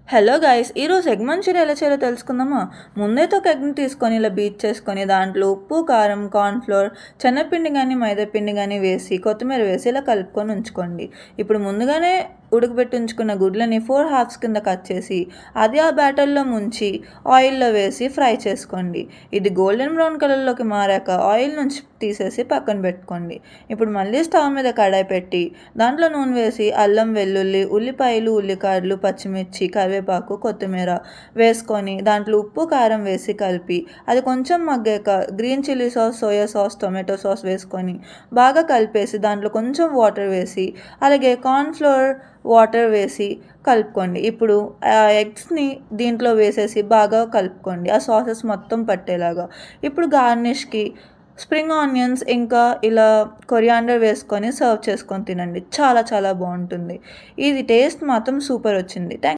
Hello guys, ఈరోజు egg Manchuria ఎలా చేయాలో తెలుసుకుందామా? ముందైతే ఒక ఎగ్ని తీసుకొని ఇలా బీట్ చేసుకొని దాంట్లో ఉప్పు, కారం, కార్న్‌ఫ్లోర్, శనగపిండి కానీ మైదా పిండి కానీ వేసి కొత్తిమీర వేసి ఇలా కలుపుకొని ఉంచుకోండి. ఇప్పుడు ముందుగానే ఉడకబెట్టి ఉంచుకున్న గుడ్లని 4 హాఫ్స్ కింద కట్ చేసి అది ఆ బ్యాటర్లో ముంచి ఆయిల్లో వేసి ఫ్రై చేసుకోండి. ఇది గోల్డెన్ బ్రౌన్ కలర్లోకి మారాక ఆయిల్ నుంచి తీసేసి పక్కన పెట్టుకోండి. ఇప్పుడు మళ్ళీ స్టవ్ మీద కడాయి పెట్టి దాంట్లో నూనె వేసి అల్లం, వెల్లుల్లి, ఉల్లిపాయలు, ఉల్లికాడలు, పచ్చిమిర్చి, కరివేపాకు, కొత్తిమీర వేసుకొని దాంట్లో ఉప్పు, కారం వేసి కలిపి అది కొంచెం మగ్గాక green chilli sauce, soya sauce, tomato sauce వేసుకొని బాగా కలిపేసి దాంట్లో కొంచెం వాటర్ వేసి అలాగే కార్న్‌ఫ్లోర్ వాటర్ వేసి కలుపుకోండి. ఇప్పుడు ఎగ్స్‌ని దీంట్లో వేసేసి బాగా కలుపుకోండి, ఆ సాసెస్ మొత్తం పట్టేలాగా. ఇప్పుడు గార్నిష్‌కి స్ప్రింగ్ ఆనియన్స్ ఇంకా ఇలా కొరియాండర్ వేసుకొని సర్వ్ చేసుకొని తినండి. చాలా చాలా బాగుంటుంది. ఇది టేస్ట్ మాత్రం సూపర్ వచ్చింది.